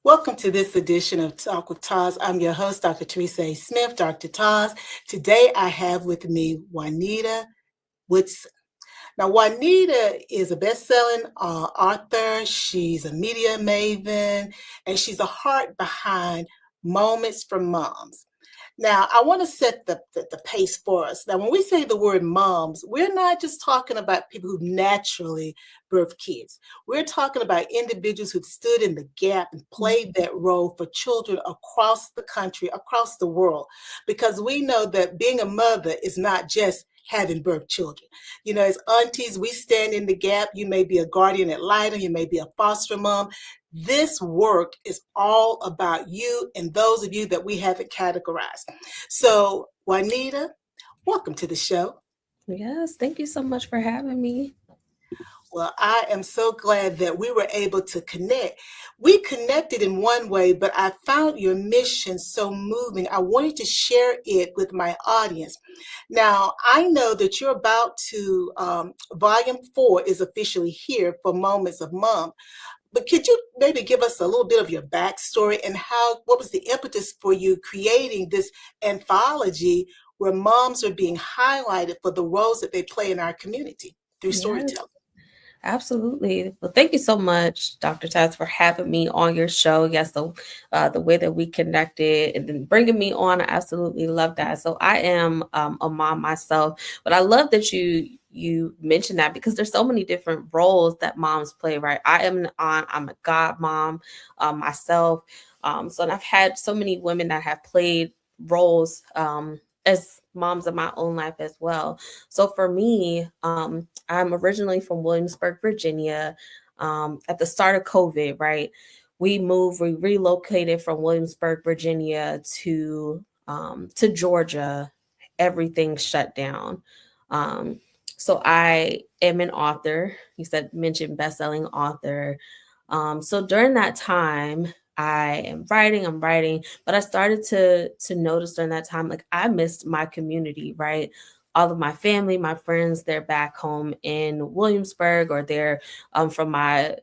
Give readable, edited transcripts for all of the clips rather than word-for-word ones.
Welcome to this edition of Talk with TAS. I'm your host, Dr. Teresa A. Smith, Dr. TAS. Today I have with me Juanita Woodson. Now, Juanita is a best-selling author. She's a media maven, and she's a heart behind Moments from Moms. Now, I want to set the pace for us. Now, when we say the word moms, we're not just talking about people who naturally birth kids. We're talking about individuals who've stood in the gap and played that role for children across the country, across the world, because we know that being a mother is not just having birth children. You know, as aunties, we stand in the gap. You may be a guardian ad litem, you may be a foster mom. This work is all about you and those of you that we haven't categorized. So, Juanita, welcome to the show. Yes, thank you so much for having me. Well, I am so glad that we were able to connect. We connected in one way, but I found your mission so moving. I wanted to share it with my audience. Now, I know that you're about to, volume 4 is officially here for Moments of Mom. But could you maybe give us a little bit of your backstory and what was the impetus for you creating this anthology where moms are being highlighted for the roles that they play in our community through Yes, storytelling? absolutely. Well, thank you so much, Dr. Taz, for having me on your show. Yes, the way that we connected and then bringing me on, I absolutely love that. So I am a mom myself, but I love that you mentioned that because there's so many different roles that moms play. Right? I'm a god mom myself. So and I've had so many women that have played roles as moms in my own life as well. So for me, I'm originally from Williamsburg, Virginia. At the start of COVID, right, we relocated from Williamsburg, Virginia to Georgia. Everything shut down. Um, so I am an author. You said mentioned best-selling author. So during that time, I'm writing, but I started to notice during that time, like I missed my community, right? All of my family, my friends, they're back home in Williamsburg, or they're from my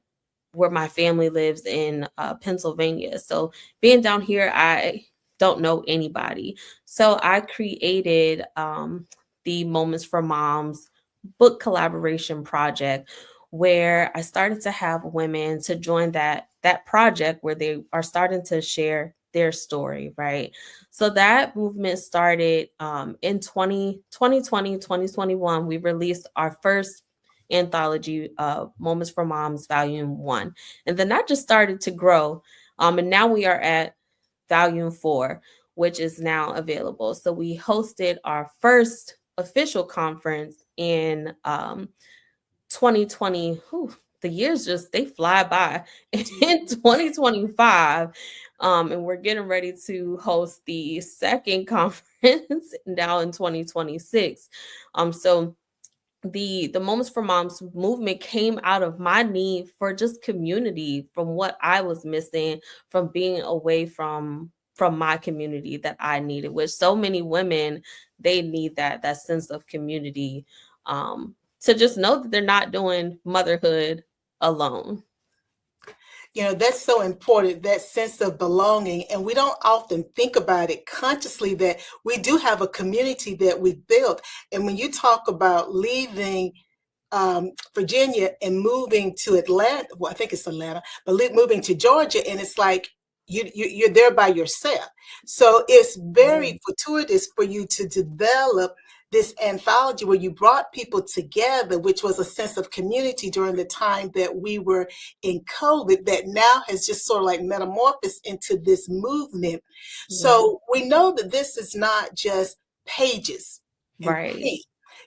where my family lives in Pennsylvania. So being down here, I don't know anybody. So I created the Moments for Moms book collaboration project, where I started to have women to join that project where they are starting to share their story, right? So that movement started in 2021. We released our first anthology, Moments for Moms Volume 1. And then that just started to grow. And now we are at Volume 4, which is now available. So we hosted our first official conference in 2020. Whew, the years just they fly by in 2025. And we're getting ready to host the second conference now in 2026. So the Moments for Moms movement came out of my need for just community, from what I was missing from being away from my community that I needed, which so many women, they need that sense of community, to just know that they're not doing motherhood alone. You know, that's so important, that sense of belonging. And we don't often think about it consciously that we do have a community that we've built. And when you talk about leaving Virginia and moving to Atlanta, well, I think it's Atlanta, but moving to Georgia, and it's like you're there by yourself. So it's very fortuitous for you to develop this anthology where you brought people together, which was a sense of community during the time that we were in COVID, that now has just sort of like metamorphosed into this movement. Yeah. So we know that this is not just pages and Right. pen.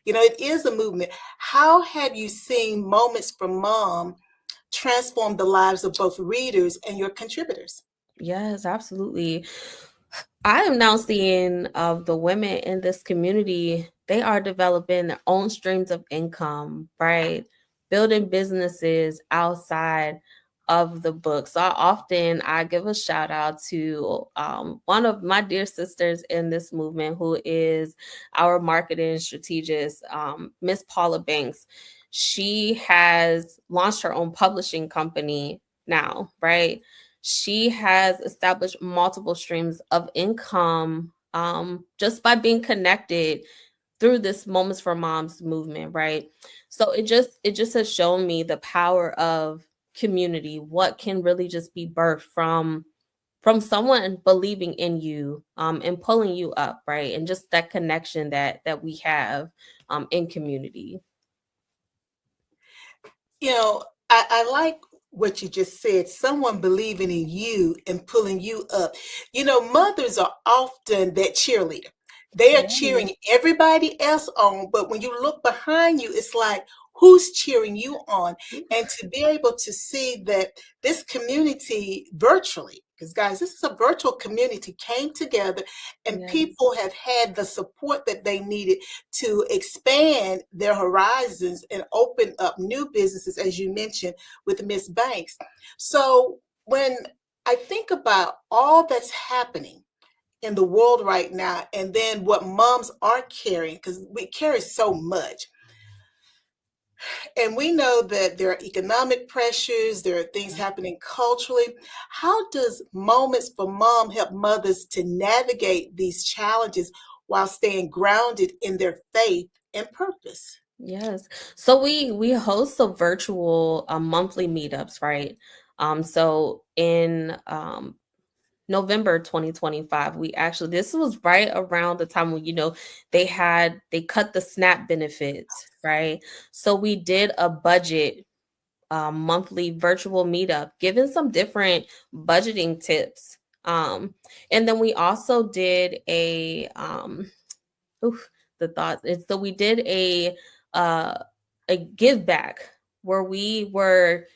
You know, it is a movement. How have you seen Moments from Mom transform the lives of both readers and your contributors? Yes, absolutely. I am now seeing of the women in this community, they are developing their own streams of income, right? Building businesses outside of the book. So I give a shout out to one of my dear sisters in this movement, who is our marketing strategist, Miss Paula Banks. She has launched her own publishing company now, right? she has established multiple streams of income just by being connected through this Moments for Moms movement, right? So it just has shown me the power of community, what can really just be birthed from someone believing in you and pulling you up, right? And just that connection that we have in community. I like what you just said, someone believing in you and pulling you up. Mothers are often that cheerleader. They are Yeah. cheering everybody else on, but when you look behind you, it's like, who's cheering you on? And to be able to see that this community virtually, because guys, this is a virtual community, came together and Yes. people have had the support that they needed to expand their horizons and open up new businesses, as you mentioned with Miss Banks. So when I think about all that's happening in the world right now, and then what moms are carrying, because we carry so much. And we know that there are economic pressures, there are things happening culturally. How does Moments for Mom help mothers to navigate these challenges while staying grounded in their faith and purpose? Yes. So we host some virtual monthly meetups, right? So in November 2025, we actually, this was right around the time when they cut the SNAP benefits, right? So we did a budget monthly virtual meetup, giving some different budgeting tips. And then we also did oof, the thought is so we did uh a give back where we were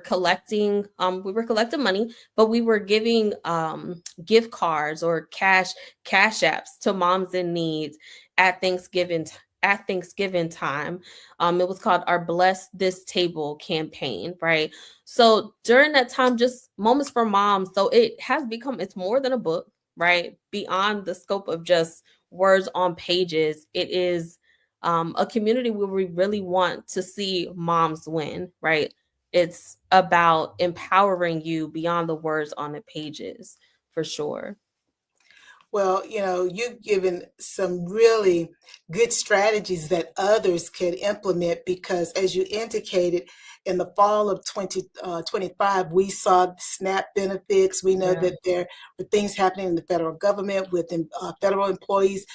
collecting money, but we were giving gift cards or cash apps to moms in need at Thanksgiving time. It was called our Bless This Table campaign, right? So during that time, just Moments for Moms, so it's more than a book, right? Beyond the scope of just words on pages. It is a community where we really want to see moms win, right? It's about empowering you beyond the words on the pages, for sure. Well, you've given some really good strategies that others could implement because, as you indicated, in the fall of 2025, we saw SNAP benefits. We know Yeah. that there were things happening in the federal government with federal employees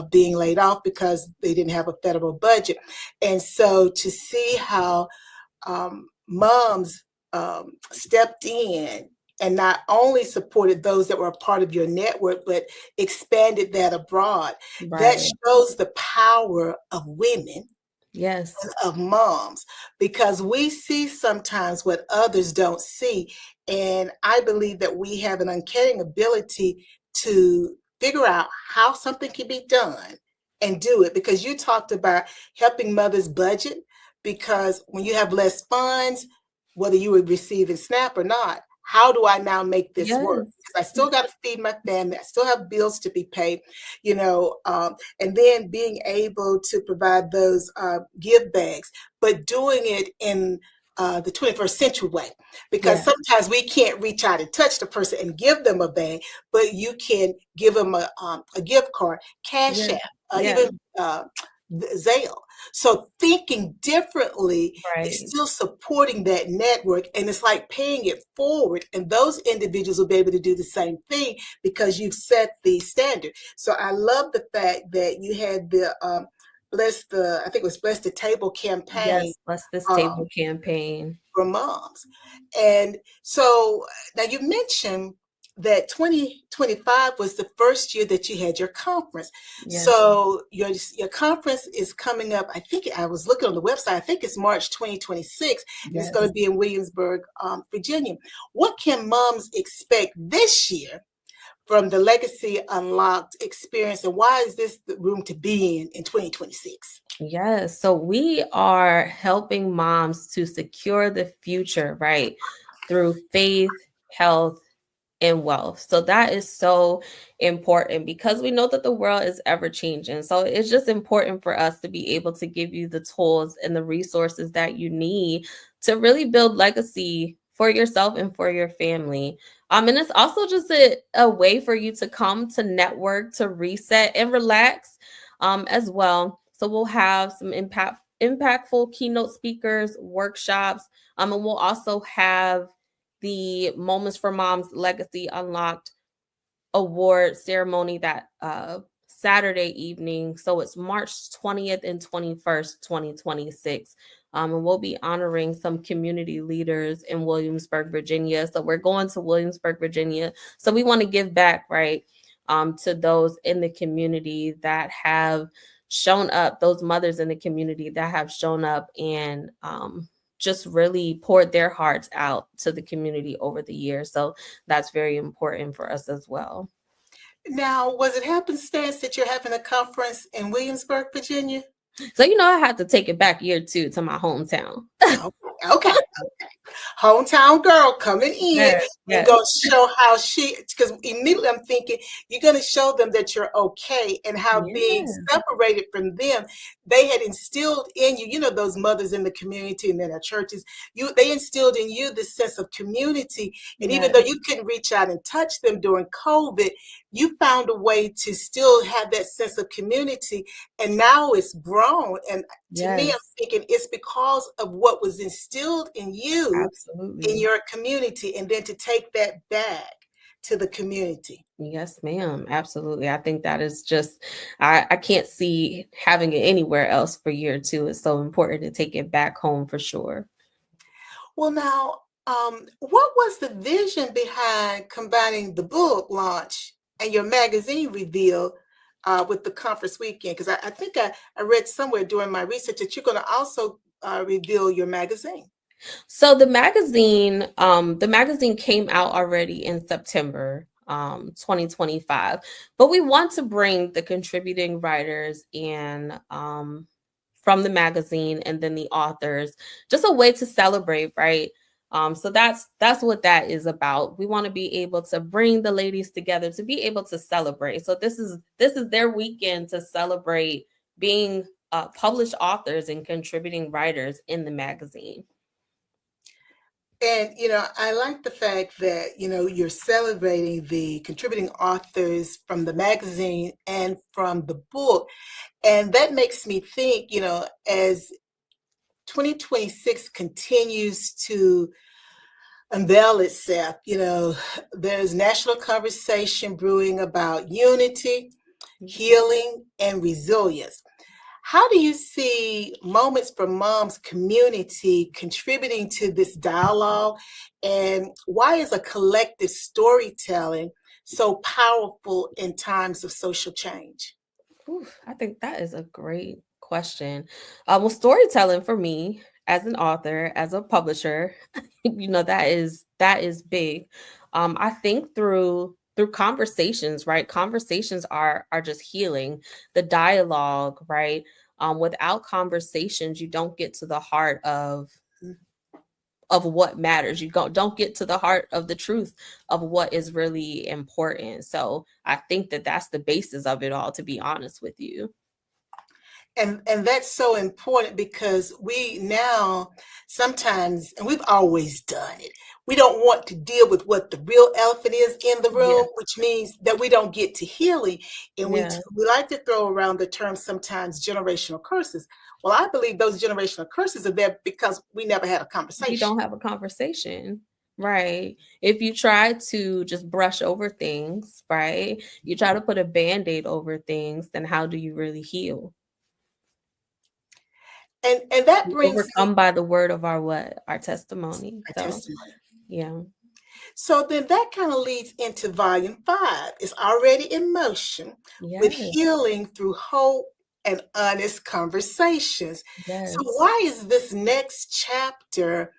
being laid off because they didn't have a federal budget. And so to see how moms stepped in and not only supported those that were a part of your network, but expanded that abroad. That Right. shows the power of women, Yes. of moms, because we see sometimes what others don't see. And I believe that we have an uncanny ability to figure out how something can be done and do it. Because you talked about helping mothers budget, because when you have less funds, whether you were receiving SNAP or not, how do I now make this work? Yes. Because I still got to feed my family, I still have bills to be paid, you know, and then being able to provide those give bags, but doing it in the 21st century way, because Yeah. sometimes we can't reach out and touch the person and give them a bag, but you can give them a gift card, Cash Yeah. App, Yeah. even Zelle. So thinking differently is Right. still supporting that network, and it's like paying it forward, and those individuals will be able to do the same thing because you've set the standard. So I love the fact that you had the I think it was Bless the Table campaign Yes. Bless This um, Table campaign. for moms. And so now you mentioned that 2025 was the first year that you had your conference. Yes. So your conference is coming up. I think I was looking on the website. I think it's March 2026, and it's going Yes. to be in Williamsburg, Virginia. What can moms expect this year from the Legacy Unlocked experience, and why is this the room to be in 2026? Yes. So we are helping moms to secure the future, right? Through faith, health, and wealth. So that is so important because we know that the world is ever changing. So it's just important for us to be able to give you the tools and the resources that you need to really build legacy for yourself and for your family. And it's also just a way for you to come to network, to reset and relax as well. So we'll have some impactful keynote speakers, workshops, and we'll also have the Moments for Moms Legacy Unlocked award ceremony that Saturday evening. So it's March 20th and 21st, 2026. And we'll be honoring some community leaders in Williamsburg, Virginia. So we're going to Williamsburg, Virginia. So we want to give back, right, to those in the community that have shown up, those mothers in the community that have shown up and just really poured their hearts out to the community over the years. So that's very important for us as well. Now, was it happenstance that you're having a conference in Williamsburg, Virginia? So, I had to take it back year 2 to my hometown. Okay. Hometown girl coming in and Yes. go show how because immediately I'm thinking you're going to show them that you're okay, and how being separated from them, they had instilled in you, those mothers in the community and in our churches, they instilled in you this sense of community. And even though you couldn't reach out and touch them during COVID, you found a way to still have that sense of community. And now it's grown. And to me, I'm thinking it's because of what was instilled in you. Absolutely. In your community, and then to take that back to the community. Yes, ma'am. Absolutely. I think that is just, I can't see having it anywhere else for year 2. It's so important to take it back home for sure. Well, now, what was the vision behind combining the book launch and your magazine reveal with the conference weekend? Because I think I read somewhere during my research that you're going to also reveal your magazine. So the magazine came out already in September 2025, but we want to bring the contributing writers and from the magazine and then the authors, just a way to celebrate, right? So that's what that is about. We want to be able to bring the ladies together to be able to celebrate. So this is their weekend to celebrate being published authors and contributing writers in the magazine. And, I like the fact that, you're celebrating the contributing authors from the magazine and from the book. And that makes me think, as 2026 continues to unveil itself, there's national conversation brewing about unity, healing, and resilience. How do you see Moments for Moms community contributing to this dialogue? And why is a collective storytelling so powerful in times of social change? Ooh, I think that is a great question. Well, storytelling for me as an author, as a publisher, that is big. I think through conversations, right? Conversations are just healing. The dialogue, right? Without conversations, you don't get to the heart of what matters. You don't get to the heart of the truth of what is really important. So I think that that's the basis of it all, to be honest with you. And that's so important, because we now sometimes, and we've always done it, we don't want to deal with what the real elephant is in the room, which means that we don't get to healing. And we like to throw around the term sometimes generational curses. Well, I believe those generational curses are there because we never had a conversation. We don't have a conversation. Right. If you try to just brush over things, right, you try to put a Band-Aid over things, then how do you really heal? And that brings overcome by the word of our testimony. Testimony. Yeah. So then that kind of leads into volume 5. It's already in motion with healing through hope and honest conversations. So why is this next chapter?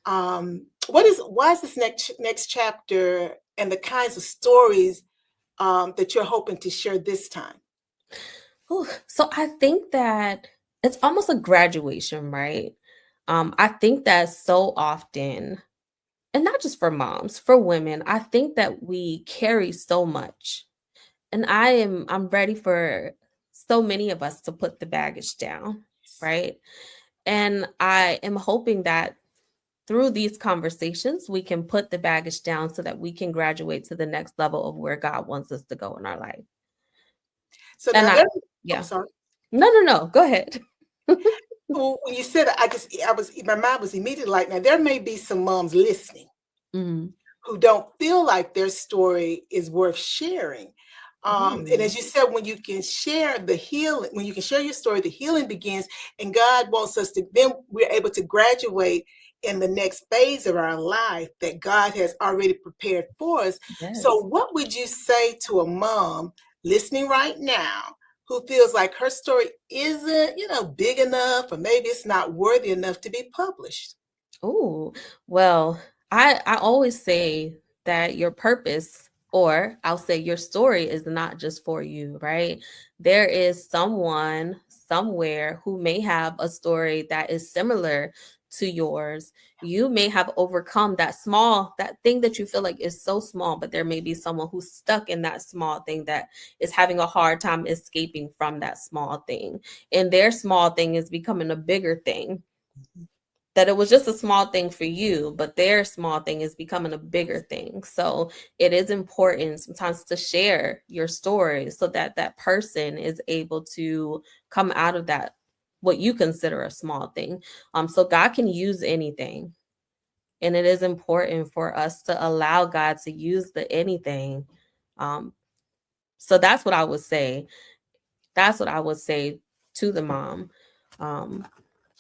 Why is this next chapter and the kinds of stories that you're hoping to share this time? So I think that it's almost a graduation, right? I think that so often, and not just for moms, for women, I think that we carry so much. And I'm ready for so many of us to put the baggage down, right? And I am hoping that through these conversations, we can put the baggage down so that we can graduate to the next level of where God wants us to go in our life. So And now I, there, I'm yeah, sorry. no, go ahead. Well, when you said it, my mind was immediately like, now there may be some moms listening Mhm. who don't feel like their story is worth sharing. And Ooh, as you said, when you can share the healing, when you can share your story, the healing begins, and God wants us to, then we're able to graduate in the next phase of our life that God has already prepared for us. So, yes. what would you say to a mom listening right now who feels like her story isn't, big enough, or maybe it's not worthy enough to be published? Oh, well, I always say that your purpose, or I'll say your story, is not just for you, right? There is someone somewhere who may have a story that is similar to yours. You may have overcome that thing that you feel like is so small, but there may be someone who's stuck in that small thing that is having a hard time escaping from that small thing. And their small thing is becoming a bigger thing, that it was just a small thing for you, but their small thing is becoming a bigger thing. So it is important sometimes to share your story so that that person is able to come out of that, what you consider a small thing. So God can use anything. And it is important for us to allow God to use the anything. Um, so that's what I would say. That's what I would say to the mom. Um,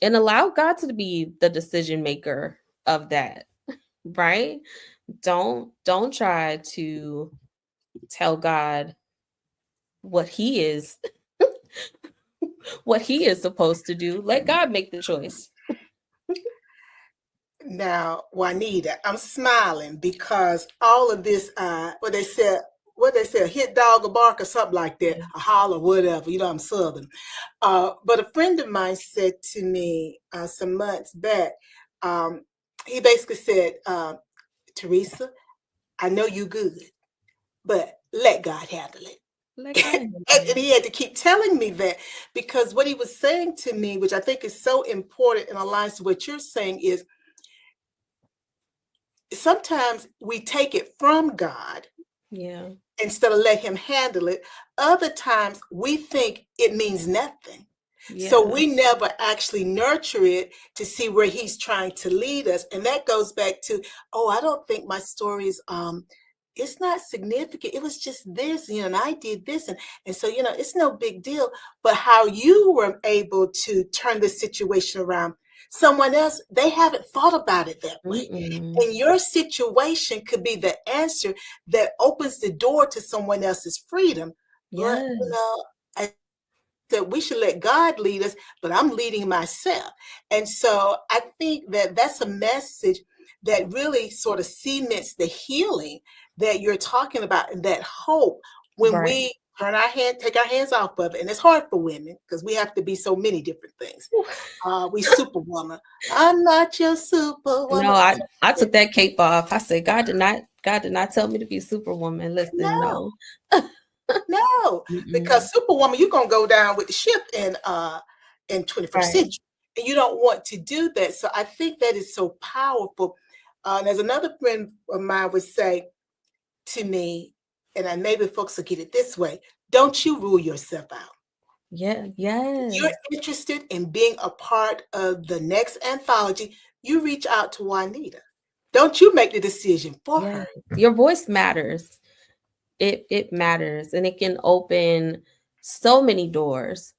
and allow God to be the decision maker of that, right? Don't try to tell God what he is what he is supposed to do. Let God make the choice. Now, Juanita, I'm smiling because all of this, what they say, a hit dog, a bark, or something like that, Yeah. a holler, whatever. I'm Southern. But a friend of mine said to me some months back, um, he basically said, Teresa, I know you good, but let God handle it. Let God handle And it. he had to keep telling me that, because what he was saying to me, which I think is so important and aligns to what you're saying, is sometimes we take it from God Yeah. instead of let him handle it. Other times we think it means nothing. So Yeah. we never actually nurture it to see where he's trying to lead us. And that goes back to, oh, I don't think my story is it's not significant. It was just this, and I did this. And so, it's no big deal. But how you were able to turn the situation around, someone else, they haven't thought about it that way. Mm-mm. And your situation could be the answer that opens the door to someone else's freedom. But, Yes. I that we should let God lead us, but I'm leading myself. And so I think that that's a message that really sort of cements the healing that you're talking about, and that hope when Right. we take our hands off of it. And it's hard for women because we have to be so many different things. We superwoman. I'm not your No, superwoman. I took that cape off. I said, God did not tell me to be superwoman. Listen, No, no. no, Mm-mm. because Superwoman, you're gonna go down with the ship in 21st Right. century, and you don't want to do that. So I think that is so powerful. And as another friend of mine would say to me, and I maybe folks will get it this way: don't you rule yourself out. Yeah. If you're Yes. interested in being a part of the next anthology, you reach out to Juanita. Don't you make the decision for Yeah. her. Your voice matters. It matters, and it can open so many doors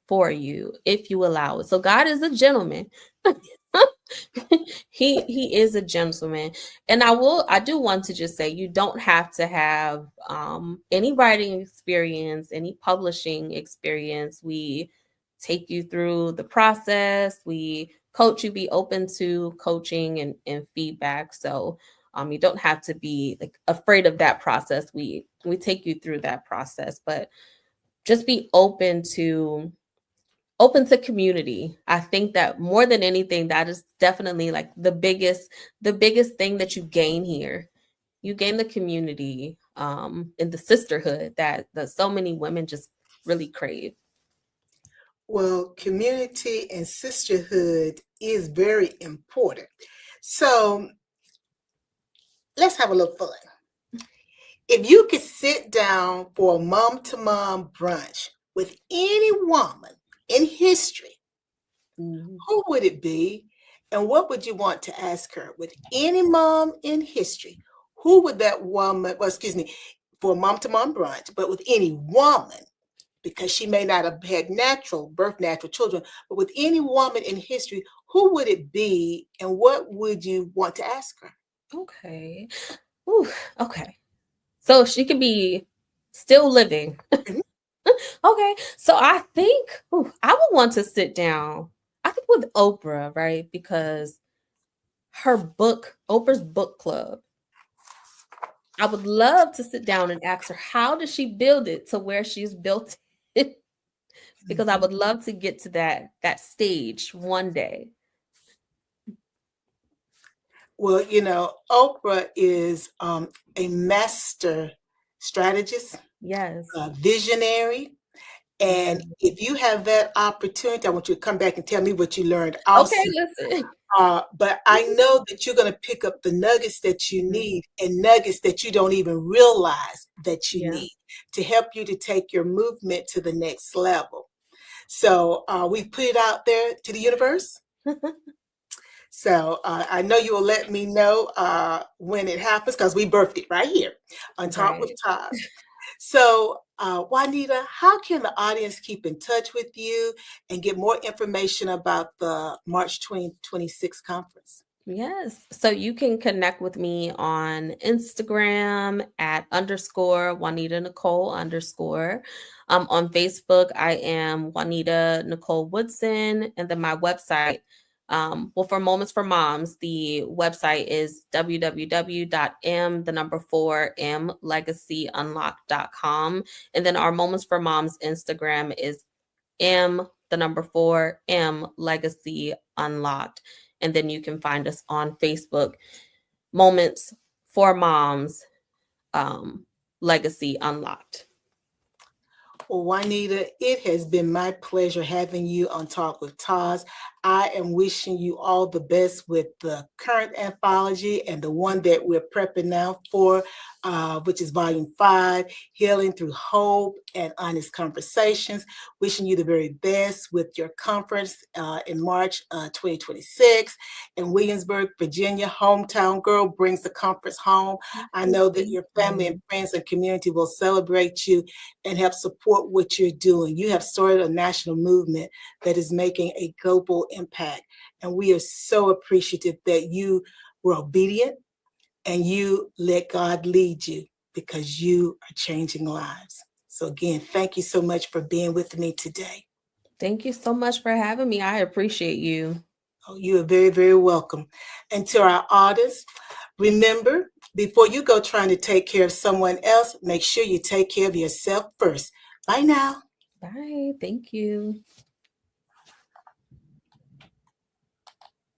for you if you allow it. So God is a gentleman. He is a gentleman. And I do want to just say, you don't have to have any writing experience, any publishing experience. We take you through the process. We coach you, be open to coaching and feedback. So you don't have to be like afraid of that process. We take you through that process, but just be open to community. I think that more than anything, that is definitely like the biggest thing that you gain here. You gain the community, and the sisterhood that so many women just really crave. Well, community and sisterhood is very important. So let's have a little fun. If you could sit down for a mom to mom brunch with any woman in history, Mhm. who would it be? And what would you want to ask her? With any mom in history, who would that woman, well, excuse me, for a mom to mom brunch, but with any woman, because she may not have had natural children, but with any woman in history, who would it be and what would you want to ask her? Okay. Ooh, okay. So she could be still living. Mhm. Okay. So I think I would want to sit down, I think with Oprah, right? Because Oprah's book club, I would love to sit down and ask her, how did she build it to where she's built it? Because I Mhm. would love to get to that stage one day. Well, Oprah is a master strategist, Yes. visionary. And Mhm. if you have that opportunity, I want you to come back and tell me what you learned Okay, also. listen. But I know that you're going to pick up the nuggets that you Mhm. need and nuggets that you don't even realize that you Yeah. need to help you to take your movement to the next level. So we put it out there to the universe. So I know you will let me know when it happens because we birthed it right here on Talk with Right. TAS. So, Juanita, how can the audience keep in touch with you and get more information about the March 2026 conference? Yes. So you can connect with me on Instagram at underscore Juanita Nicole underscore. On Facebook, I am Juanita Nicole Woodson. And then my website, well, for Moments for Moms, the website is www.m, the number 4, mlegacyunlock.com. And then our Moments for Moms Instagram is the number 4, Legacy Unlocked. And then you can find us on Facebook, Moments for Moms, Legacy Unlocked. Well, Juanita, it has been my pleasure having you on Talk with TAS. I am wishing you all the best with the current anthology and the one that we're prepping now for, which is Volume 5, Healing Through Hope and Honest Conversations. Wishing you the very best with your conference in March 2026 in Williamsburg, Virginia. Hometown girl brings the conference home. I know that Thank your family and you. friends and community will celebrate you and help support what you're doing. You have started a national movement that is making a global impact. And we are so appreciative that you were obedient and you let God lead you because you are changing lives. So, again, thank you so much for being with me today. Thank you so much for having me. I appreciate you. Oh, you are very, very welcome. And to our audience, remember, before you go trying to take care of someone else, make sure you take care of yourself first. Bye now. Bye. Thank you.